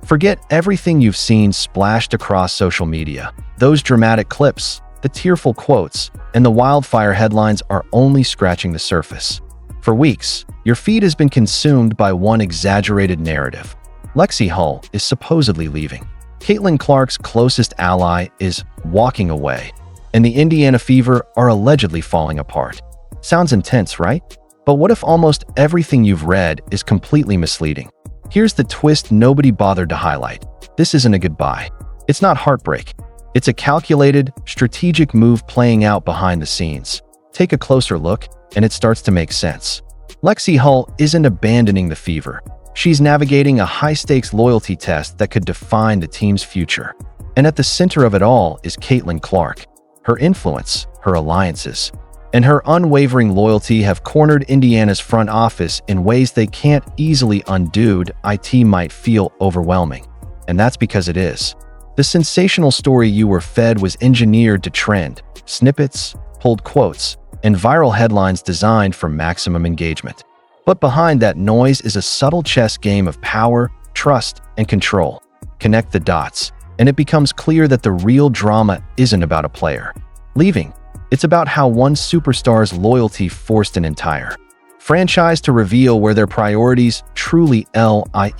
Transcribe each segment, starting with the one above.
Forget everything you've seen splashed across social media. Those dramatic clips, the tearful quotes, and the wildfire headlines are only scratching the surface. For weeks, your feed has been consumed by one exaggerated narrative. Lexi Hull is supposedly leaving. Caitlin Clark's closest ally is walking away. And the Indiana Fever are allegedly falling apart. Sounds intense, right? But what if almost everything you've read is completely misleading? Here's the twist nobody bothered to highlight. This isn't a goodbye. It's not heartbreak. It's a calculated, strategic move playing out behind the scenes. Take a closer look, and it starts to make sense. Lexi Hull isn't abandoning the Fever. She's navigating a high-stakes loyalty test that could define the team's future. And at the center of it all is Caitlin Clark. Her influence, her alliances, and her unwavering loyalty have cornered Indiana's front office in ways they can't easily undo. It might feel overwhelming, and that's because it is. The sensational story you were fed was engineered to trend, snippets, pulled quotes, and viral headlines designed for maximum engagement. But behind that noise is a subtle chess game of power, trust, and control. Connect the dots, and it becomes clear that the real drama isn't about a player leaving. It's about how one superstar's loyalty forced an entire franchise to reveal where their priorities truly lie.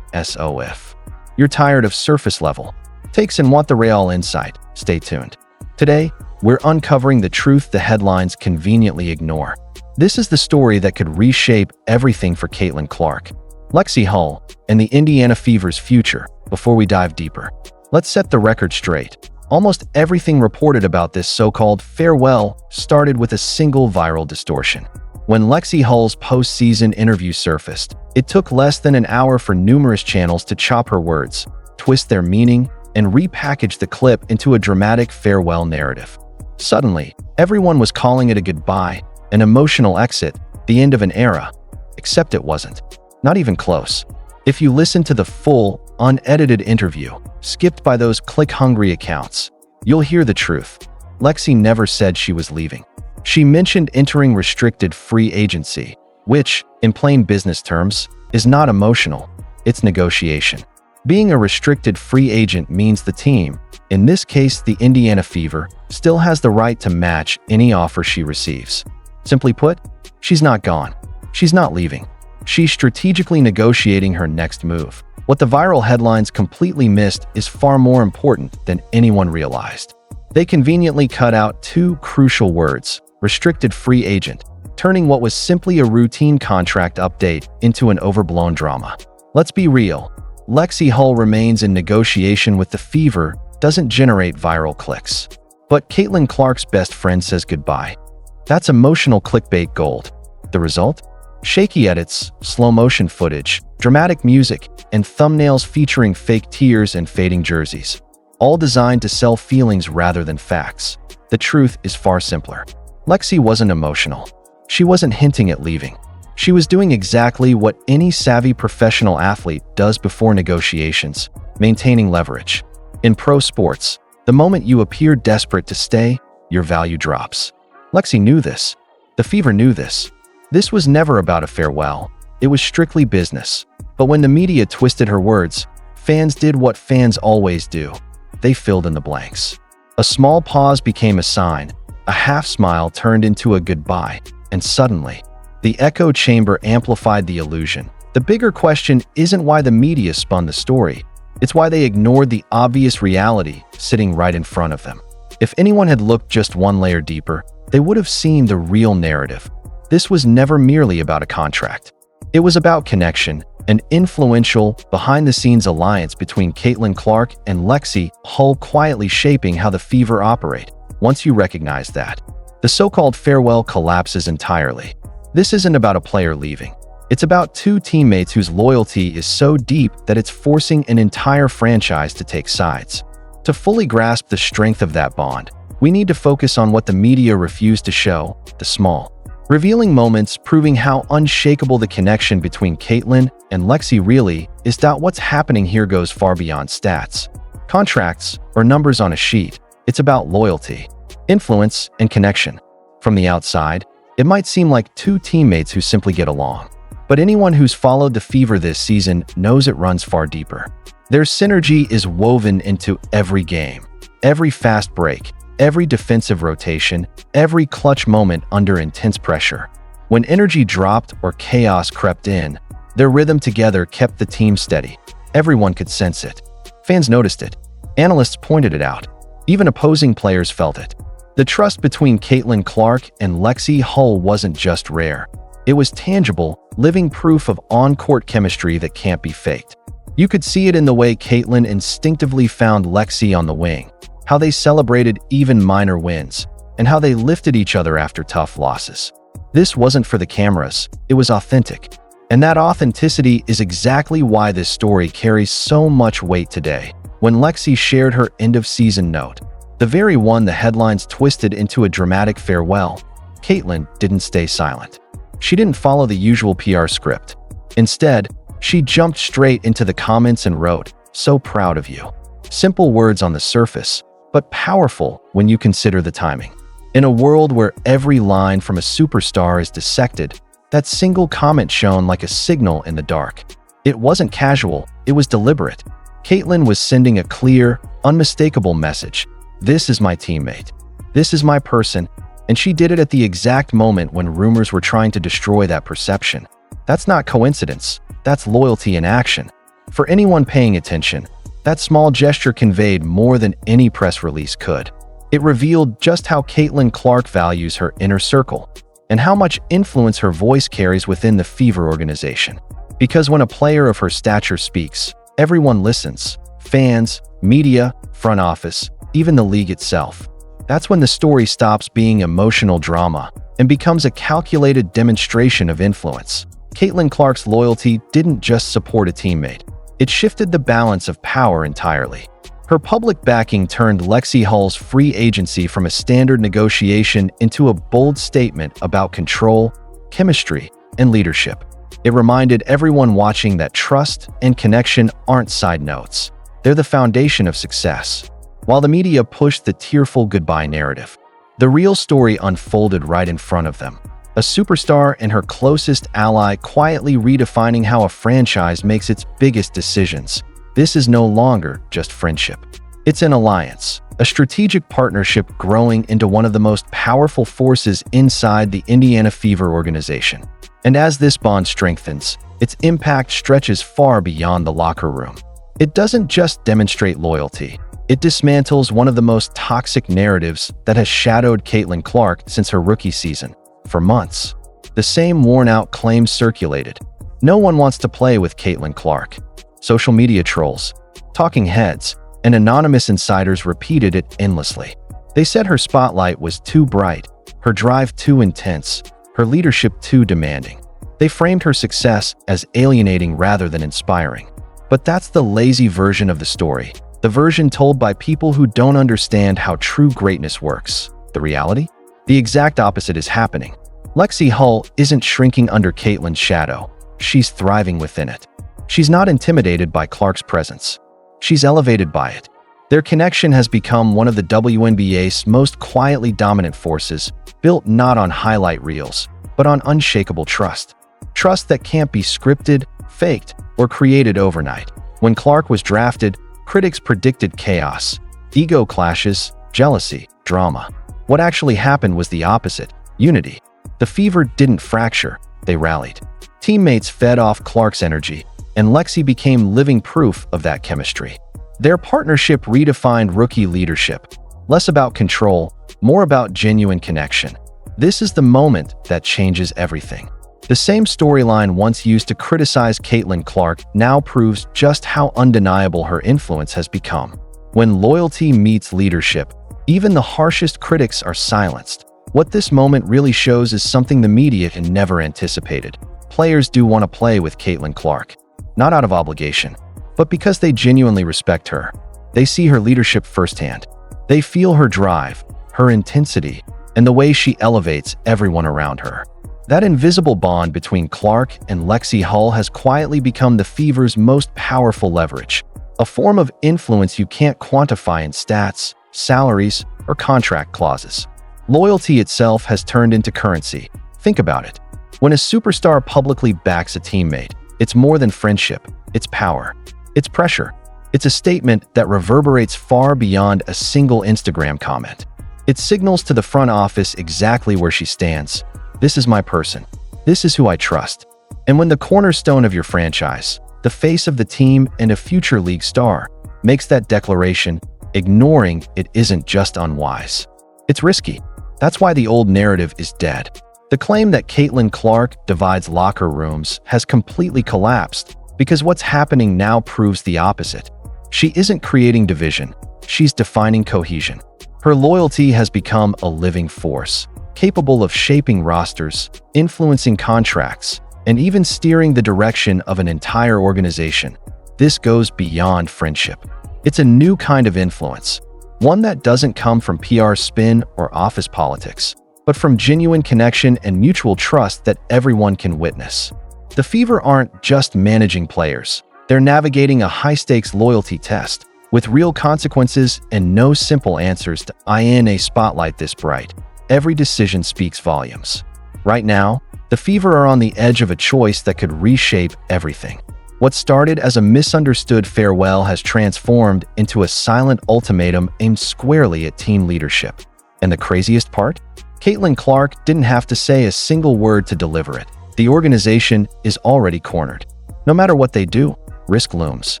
So if you're tired of surface-level takes and want the real insight, stay tuned. Today, we're uncovering the truth the headlines conveniently ignore. This is the story that could reshape everything for Caitlin Clark, Lexi Hull, and the Indiana Fever's future. Before we dive deeper, let's set the record straight. Almost everything reported about this so-called farewell started with a single viral distortion. When Lexi Hull's post-season interview surfaced, it took less than an hour for numerous channels to chop her words, twist their meaning, and repackage the clip into a dramatic farewell narrative. Suddenly, everyone was calling it a goodbye, an emotional exit, the end of an era. Except it wasn't. Not even close. If you listen to the full, unedited interview, skipped by those click-hungry accounts, you'll hear the truth. Lexi never said she was leaving. She mentioned entering restricted free agency, which, in plain business terms, is not emotional. It's negotiation. Being a restricted free agent means the team, in this case the Indiana Fever, still has the right to match any offer she receives. Simply put, she's not gone. She's not leaving. She's strategically negotiating her next move. What the viral headlines completely missed is far more important than anyone realized. They conveniently cut out two crucial words: restricted free agent, turning what was simply a routine contract update into an overblown drama. Let's be real. Lexi Hull remains in negotiation with the Fever doesn't generate viral clicks. But Caitlin Clark's best friend says goodbye. That's emotional clickbait gold. The result? Shaky edits, slow-motion footage, dramatic music, and thumbnails featuring fake tears and fading jerseys. All designed to sell feelings rather than facts. The truth is far simpler. Lexi wasn't emotional. She wasn't hinting at leaving. She was doing exactly what any savvy professional athlete does before negotiations: maintaining leverage. In pro sports, the moment you appear desperate to stay, your value drops. Lexi knew this. The Fever knew this. This was never about a farewell. It was strictly business. But when the media twisted her words, fans did what fans always do. They filled in the blanks. A small pause became a sign. A half smile turned into a goodbye. And suddenly, the echo chamber amplified the illusion. The bigger question isn't why the media spun the story. It's why they ignored the obvious reality sitting right in front of them. If anyone had looked just one layer deeper, they would have seen the real narrative. This was never merely about a contract. It was about connection, an influential, behind-the-scenes alliance between Caitlin Clark and Lexi Hull quietly shaping how the Fever operate. Once you recognize that, the so-called farewell collapses entirely. This isn't about a player leaving. It's about two teammates whose loyalty is so deep that it's forcing an entire franchise to take sides. To fully grasp the strength of that bond, we need to focus on what the media refused to show: the small, revealing moments proving how unshakable the connection between Caitlin and Lexi really is. What's happening here goes far beyond stats, contracts, or numbers on a sheet. It's about loyalty, influence, and connection. From the outside, it might seem like two teammates who simply get along. But anyone who's followed the Fever this season knows it runs far deeper. Their synergy is woven into every game. Every fast break, every defensive rotation, every clutch moment under intense pressure. When energy dropped or chaos crept in, their rhythm together kept the team steady. Everyone could sense it. Fans noticed it. Analysts pointed it out. Even opposing players felt it. The trust between Caitlin Clark and Lexi Hull wasn't just rare. It was tangible, living proof of on-court chemistry that can't be faked. You could see it in the way Caitlin instinctively found Lexi on the wing, how they celebrated even minor wins, and how they lifted each other after tough losses. This wasn't for the cameras, it was authentic. And that authenticity is exactly why this story carries so much weight today. When Lexi shared her end-of-season note, the very one the headlines twisted into a dramatic farewell, Caitlin didn't stay silent. She didn't follow the usual PR script. Instead, she jumped straight into the comments and wrote, "So proud of you." Simple words on the surface, but powerful when you consider the timing. In a world where every line from a superstar is dissected, that single comment shone like a signal in the dark. It wasn't casual, it was deliberate. Caitlin was sending a clear, unmistakable message. This is my teammate. This is my person. And she did it at the exact moment when rumors were trying to destroy that perception. That's not coincidence. That's loyalty in action. For anyone paying attention, that small gesture conveyed more than any press release could. It revealed just how Caitlin Clark values her inner circle, and how much influence her voice carries within the Fever organization. Because when a player of her stature speaks, everyone listens. Fans, media, front office, even the league itself. That's when the story stops being emotional drama and becomes a calculated demonstration of influence. Caitlin Clark's loyalty didn't just support a teammate. It shifted the balance of power entirely. Her public backing turned Lexi Hull's free agency from a standard negotiation into a bold statement about control, chemistry, and leadership. It reminded everyone watching that trust and connection aren't side notes. They're the foundation of success. While the media pushed the tearful goodbye narrative, the real story unfolded right in front of them. A superstar and her closest ally quietly redefining how a franchise makes its biggest decisions. This is no longer just friendship. It's an alliance, a strategic partnership growing into one of the most powerful forces inside the Indiana Fever organization. And as this bond strengthens, its impact stretches far beyond the locker room. It doesn't just demonstrate loyalty. It dismantles one of the most toxic narratives that has shadowed Caitlin Clark since her rookie season. For months, the same worn-out claims circulated. No one wants to play with Caitlin Clark. Social media trolls, talking heads, and anonymous insiders repeated it endlessly. They said her spotlight was too bright, her drive too intense, her leadership too demanding. They framed her success as alienating rather than inspiring. But that's the lazy version of the story, the version told by people who don't understand how true greatness works. The reality? The exact opposite is happening. Lexi Hull isn't shrinking under Caitlin's shadow. She's thriving within it. She's not intimidated by Clark's presence. She's elevated by it. Their connection has become one of the WNBA's most quietly dominant forces, built not on highlight reels, but on unshakable trust. Trust that can't be scripted, faked, or created overnight. When Clark was drafted, critics predicted chaos, ego clashes, jealousy, drama. What actually happened was the opposite: unity. The Fever didn't fracture, they rallied. Teammates fed off Clark's energy, and Lexi became living proof of that chemistry. Their partnership redefined rookie leadership, less about control, more about genuine connection. This is the moment that changes everything. The same storyline once used to criticize Caitlin Clark now proves just how undeniable her influence has become. When loyalty meets leadership, even the harshest critics are silenced. What this moment really shows is something the media had never anticipated. Players do want to play with Caitlin Clark, not out of obligation, but because they genuinely respect her. They see her leadership firsthand. They feel her drive, her intensity, and the way she elevates everyone around her. That invisible bond between Clark and Lexi Hull has quietly become the Fever's most powerful leverage, a form of influence you can't quantify in stats, salaries, or contract clauses. Loyalty itself has turned into currency. Think about it. When a superstar publicly backs a teammate, it's more than friendship, it's power, it's pressure. It's a statement that reverberates far beyond a single Instagram comment. It signals to the front office exactly where she stands. This is my person. This is who I trust. And when the cornerstone of your franchise, the face of the team and a future league star, makes that declaration, ignoring it isn't just unwise. It's risky. That's why the old narrative is dead. The claim that Caitlin Clark divides locker rooms has completely collapsed because what's happening now proves the opposite. She isn't creating division. She's defining cohesion. Her loyalty has become a living force, capable of shaping rosters, influencing contracts, and even steering the direction of an entire organization. This goes beyond friendship. It's a new kind of influence, one that doesn't come from PR spin or office politics, but from genuine connection and mutual trust that everyone can witness. The Fever aren't just managing players. They're navigating a high-stakes loyalty test, with real consequences and no simple answers in a spotlight this bright. Every decision speaks volumes. Right now, the Fever are on the edge of a choice that could reshape everything. What started as a misunderstood farewell has transformed into a silent ultimatum aimed squarely at team leadership. And the craziest part? Caitlin Clark didn't have to say a single word to deliver it. The organization is already cornered. No matter what they do, risk looms.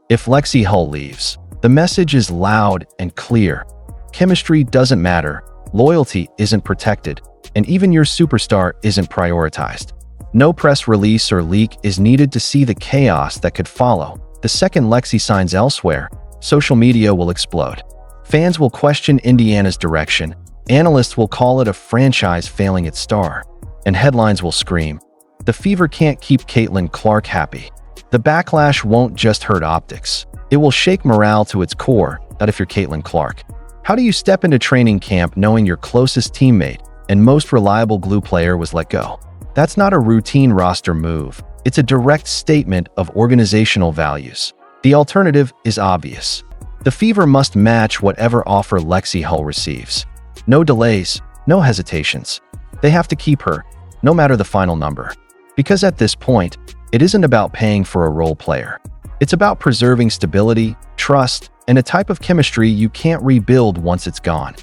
If Lexi Hull leaves, the message is loud and clear. Chemistry doesn't matter, loyalty isn't protected, and even your superstar isn't prioritized. No press release or leak is needed to see the chaos that could follow. The second Lexi signs elsewhere, social media will explode. Fans will question Indiana's direction, analysts will call it a franchise failing its star, and headlines will scream, "The Fever can't keep Caitlin Clark happy." The backlash won't just hurt optics. It will shake morale to its core, not if you're Caitlin Clark. How do you step into training camp knowing your closest teammate and most reliable glue player was let go? That's not a routine roster move. It's a direct statement of organizational values. The alternative is obvious. The Fever must match whatever offer Lexi Hull receives. No delays, no hesitations. They have to keep her, no matter the final number. Because at this point, it isn't about paying for a role player. It's about preserving stability, trust, and a type of chemistry you can't rebuild once it's gone.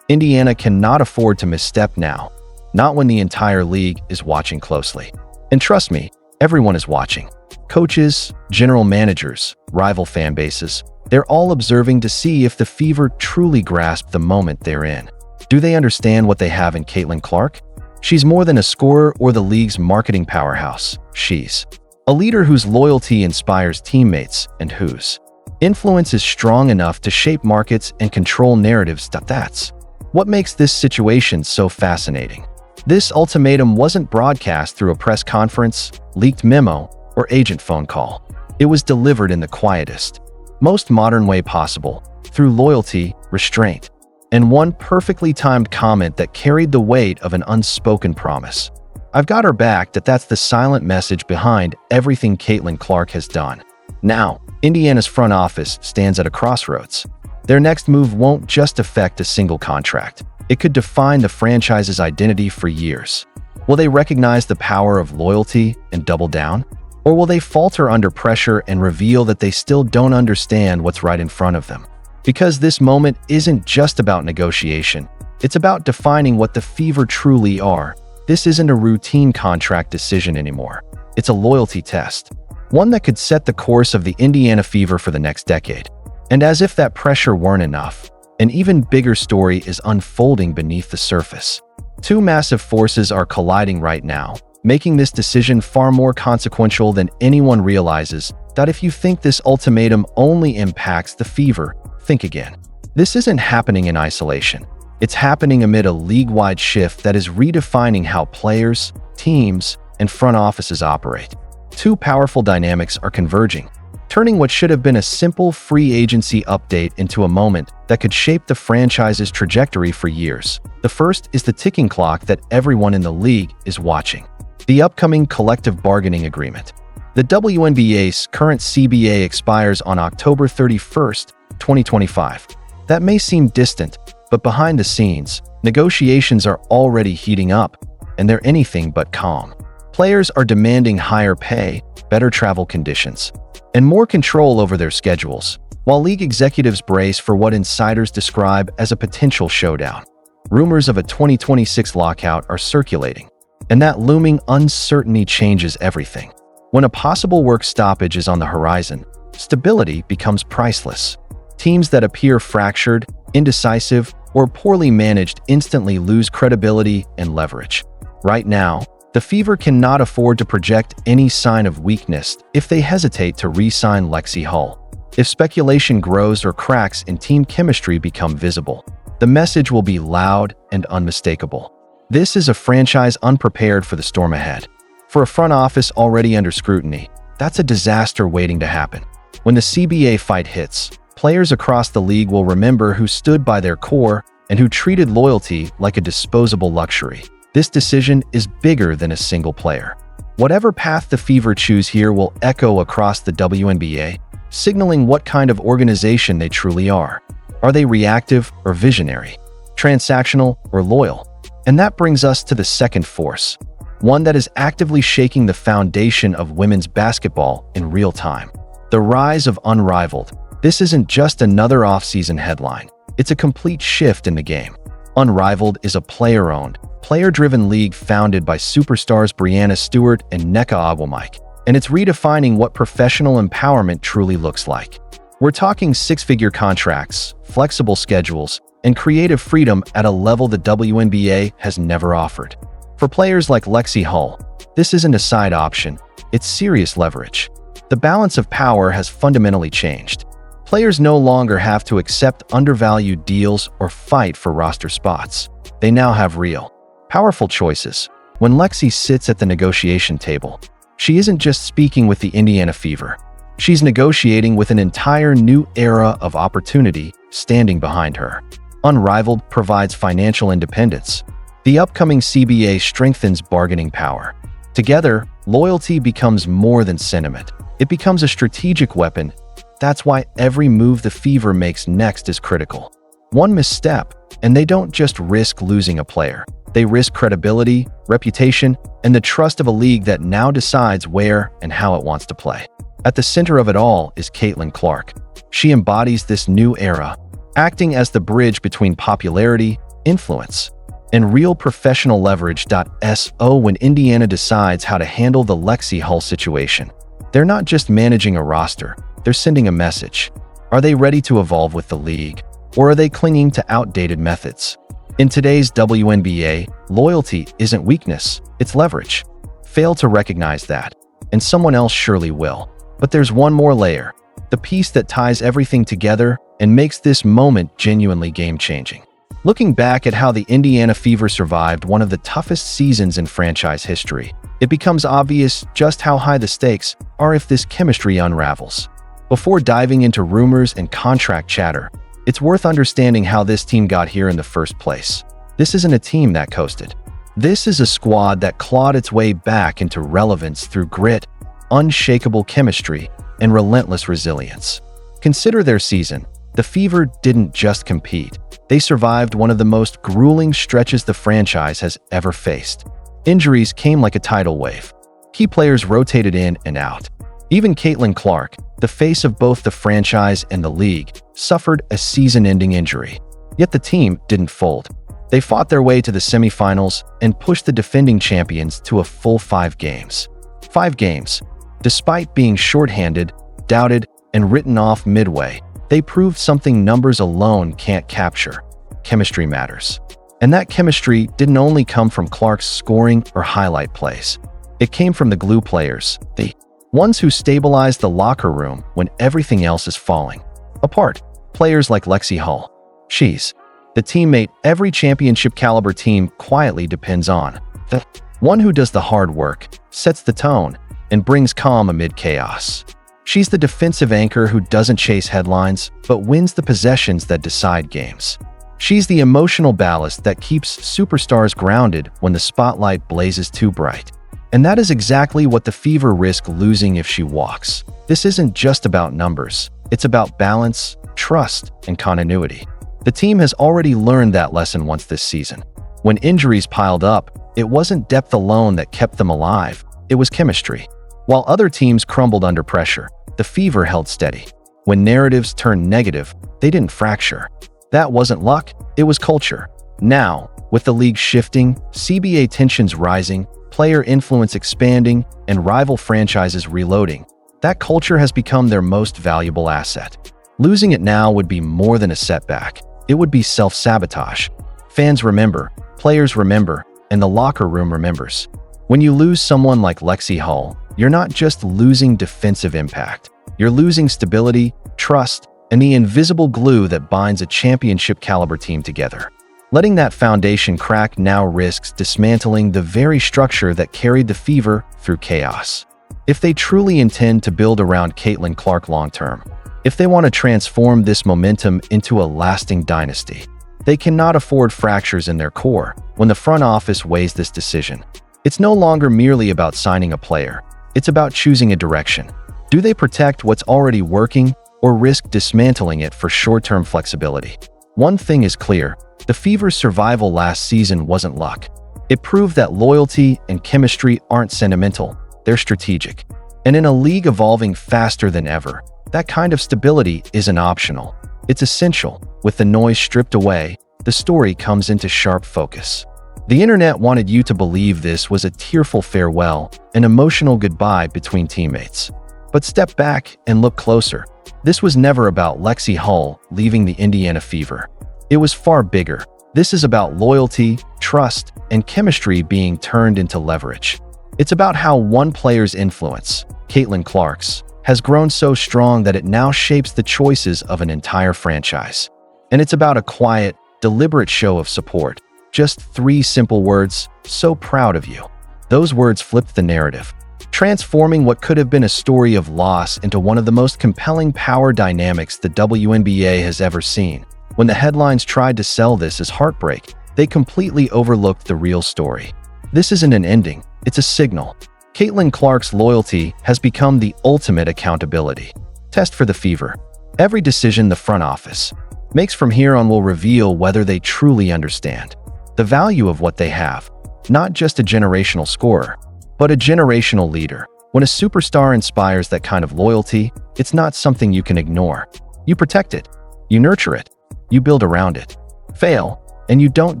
Indiana cannot afford to misstep now, not when the entire league is watching closely. And trust me, everyone is watching. Coaches, general managers, rival fan bases, they're all observing to see if the Fever truly grasp the moment they're in. Do they understand what they have in Caitlin Clark? She's more than a scorer or the league's marketing powerhouse. She's a leader whose loyalty inspires teammates and whose influence is strong enough to shape markets and control narratives. That's what makes this situation so fascinating. This ultimatum wasn't broadcast through a press conference, leaked memo, or agent phone call. It was delivered in the quietest, most modern way possible, through loyalty, restraint, and one perfectly timed comment that carried the weight of an unspoken promise. "I've got her back." That's the silent message behind everything Caitlin Clark has done. Now, Indiana's front office stands at a crossroads. Their next move won't just affect a single contract. It could define the franchise's identity for years. Will they recognize the power of loyalty and double down? Or will they falter under pressure and reveal that they still don't understand what's right in front of them? Because this moment isn't just about negotiation. It's about defining what the Fever truly are. This isn't a routine contract decision anymore. It's a loyalty test, one that could set the course of the Indiana Fever for the next decade. And as if that pressure weren't enough, an even bigger story is unfolding beneath the surface. Two massive forces are colliding right now, making this decision far more consequential than anyone realizes. If you think this ultimatum only impacts the Fever, think again. This isn't happening in isolation. It's happening amid a league-wide shift that is redefining how players, teams, and front offices operate. Two powerful dynamics are converging, turning what should have been a simple free agency update into a moment that could shape the franchise's trajectory for years. The first is the ticking clock that everyone in the league is watching: the upcoming collective bargaining agreement. The WNBA's current CBA expires on October 31st, 2025. That may seem distant, but behind the scenes, negotiations are already heating up, and they're anything but calm. Players are demanding higher pay, better travel conditions, and more control over their schedules. while league executives brace for what insiders describe as a potential showdown. Rumors of a 2026 lockout are circulating, and that looming uncertainty changes everything. When a possible work stoppage is on the horizon, stability becomes priceless. Teams that appear fractured, indecisive, or poorly managed instantly lose credibility and leverage. Right now, the Fever cannot afford to project any sign of weakness if they hesitate to re-sign Lexi Hull. If speculation grows or cracks in team chemistry become visible, the message will be loud and unmistakable. This is a franchise unprepared for the storm ahead. For a front office already under scrutiny, that's a disaster waiting to happen. When the CBA fight hits, players across the league will remember who stood by their core and who treated loyalty like a disposable luxury. This decision is bigger than a single player. Whatever path the Fever choose here will echo across the WNBA, signaling what kind of organization they truly are. Are they reactive or visionary? Transactional or loyal? And that brings us to the second force, one that is actively shaking the foundation of women's basketball in real time. The rise of Unrivaled. This isn't just another off-season headline. It's a complete shift in the game. Unrivaled is a player-owned, player-driven league founded by superstars Breanna Stewart and Nneka Ogwumike, and it's redefining what professional empowerment truly looks like. We're talking six-figure contracts, flexible schedules, and creative freedom at a level the WNBA has never offered. For players like Lexi Hull, this isn't a side option, it's serious leverage. The balance of power has fundamentally changed. Players no longer have to accept undervalued deals or fight for roster spots. They now have real, powerful choices. When Lexi sits at the negotiation table, she isn't just speaking with the Indiana Fever. She's negotiating with an entire new era of opportunity standing behind her. Unrivaled provides financial independence. The upcoming CBA strengthens bargaining power. Together, loyalty becomes more than sentiment. It becomes a strategic weapon. That's why every move the Fever makes next is critical. One misstep, and they don't just risk losing a player. They risk credibility, reputation, and the trust of a league that now decides where and how it wants to play. At the center of it all is Caitlin Clark. She embodies this new era, acting as the bridge between popularity, influence, and real professional leverage. So when Indiana decides how to handle the Lexi Hull situation, they're not just managing a roster, they're sending a message. Are they ready to evolve with the league, or are they clinging to outdated methods? In today's WNBA, loyalty isn't weakness, it's leverage. Fail to recognize that, and someone else surely will. But there's one more layer, the piece that ties everything together and makes this moment genuinely game-changing. Looking back at how the Indiana Fever survived one of the toughest seasons in franchise history, it becomes obvious just how high the stakes are if this chemistry unravels. Before diving into rumors and contract chatter, it's worth understanding how this team got here in the first place. This isn't a team that coasted. This is a squad that clawed its way back into relevance through grit, unshakable chemistry, and relentless resilience. Consider their season. The Fever didn't just compete. They survived one of the most grueling stretches the franchise has ever faced. Injuries came like a tidal wave. Key players rotated in and out. Even Caitlin Clark, the face of both the franchise and the league, suffered a season-ending injury. Yet the team didn't fold. They fought their way to the semifinals and pushed the defending champions to a full 5 games. 5 games. Despite being shorthanded, doubted, and written off midway, they proved something numbers alone can't capture. Chemistry matters. And that chemistry didn't only come from Clark's scoring or highlight plays. It came from the glue players, the ones who stabilized the locker room when everything else is falling apart. Players like Lexi Hull. She's the teammate every championship-caliber team quietly depends on. The one who does the hard work, sets the tone, and brings calm amid chaos. She's the defensive anchor who doesn't chase headlines, but wins the possessions that decide games. She's the emotional ballast that keeps superstars grounded when the spotlight blazes too bright. And that is exactly what the Fever risk losing if she walks. This isn't just about numbers. It's about balance, trust, and continuity. The team has already learned that lesson once this season. When injuries piled up, it wasn't depth alone that kept them alive. It was chemistry. While other teams crumbled under pressure, the Fever held steady. When narratives turned negative, they didn't fracture. That wasn't luck, it was culture. Now, with the league shifting, CBA tensions rising, player influence expanding, and rival franchises reloading, that culture has become their most valuable asset. Losing it now would be more than a setback. It would be self-sabotage. Fans remember, players remember, and the locker room remembers. When you lose someone like Lexi Hull, you're not just losing defensive impact. You're losing stability, trust, and the invisible glue that binds a championship-caliber team together. Letting that foundation crack now risks dismantling the very structure that carried the Fever through chaos. If they truly intend to build around Caitlin Clark long-term, if they want to transform this momentum into a lasting dynasty, they cannot afford fractures in their core when the front office weighs this decision. It's no longer merely about signing a player. It's about choosing a direction. Do they protect what's already working or risk dismantling it for short-term flexibility? One thing is clear. The Fever's survival last season wasn't luck. It proved that loyalty and chemistry aren't sentimental, they're strategic. And in a league evolving faster than ever, that kind of stability isn't optional. It's essential. With the noise stripped away, the story comes into sharp focus. The internet wanted you to believe this was a tearful farewell, an emotional goodbye between teammates. But step back and look closer. This was never about Lexi Hull leaving the Indiana Fever. It was far bigger. This is about loyalty, trust, and chemistry being turned into leverage. It's about how one player's influence, Caitlin Clark's, has grown so strong that it now shapes the choices of an entire franchise. And it's about a quiet, deliberate show of support. Just 3 simple words, "So proud of you." Those words flipped the narrative, transforming what could have been a story of loss into one of the most compelling power dynamics the WNBA has ever seen. When the headlines tried to sell this as heartbreak, they completely overlooked the real story. This isn't an ending, it's a signal. Caitlin Clark's loyalty has become the ultimate accountability test for the Fever. Every decision the front office makes from here on will reveal whether they truly understand the value of what they have, not just a generational scorer, but a generational leader. When a superstar inspires that kind of loyalty, it's not something you can ignore. You protect it, you nurture it, you build around it. Fail, and you don't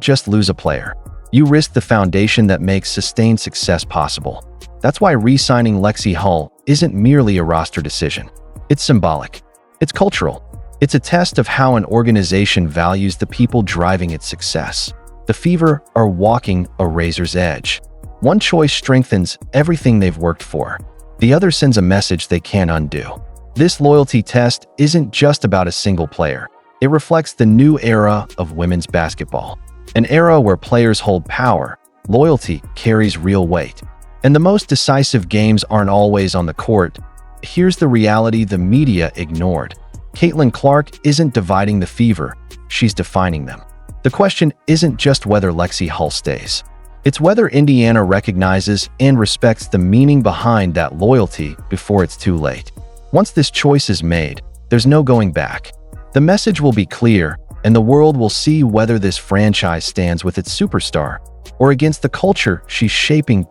just lose a player. You risk the foundation that makes sustained success possible. That's why re-signing Lexi Hull isn't merely a roster decision. It's symbolic. It's cultural. It's a test of how an organization values the people driving its success. The Fever are walking a razor's edge. One choice strengthens everything they've worked for. The other sends a message they can't undo. This loyalty test isn't just about a single player. It reflects the new era of women's basketball. An era where players hold power, loyalty carries real weight, and the most decisive games aren't always on the court. Here's the reality the media ignored. Caitlin Clark isn't dividing the Fever, she's defining them. The question isn't just whether Lexi Hull stays. It's whether Indiana recognizes and respects the meaning behind that loyalty before it's too late. Once this choice is made, there's no going back. The message will be clear, and the world will see whether this franchise stands with its superstar or against the culture she's shaping.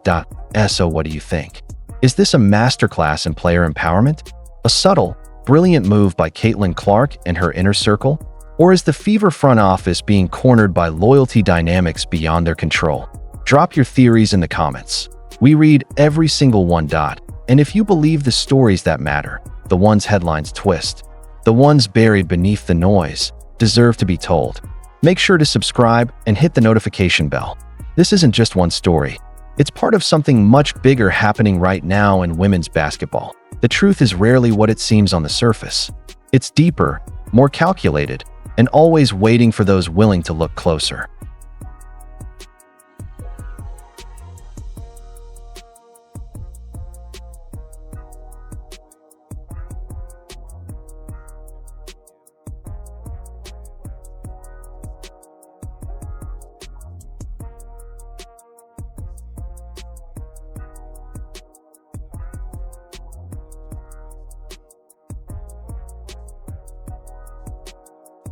So what do you think? Is this a masterclass in player empowerment? A subtle, brilliant move by Caitlin Clark and her inner circle? Or is the Fever front office being cornered by loyalty dynamics beyond their control? Drop your theories in the comments. We read every single one. And if you believe the stories that matter, the ones headlines twist, the ones buried beneath the noise, deserve to be told. Make sure to subscribe and hit the notification bell. This isn't just one story. It's part of something much bigger happening right now in women's basketball. The truth is rarely what it seems on the surface. It's deeper, more calculated, and always waiting for those willing to look closer.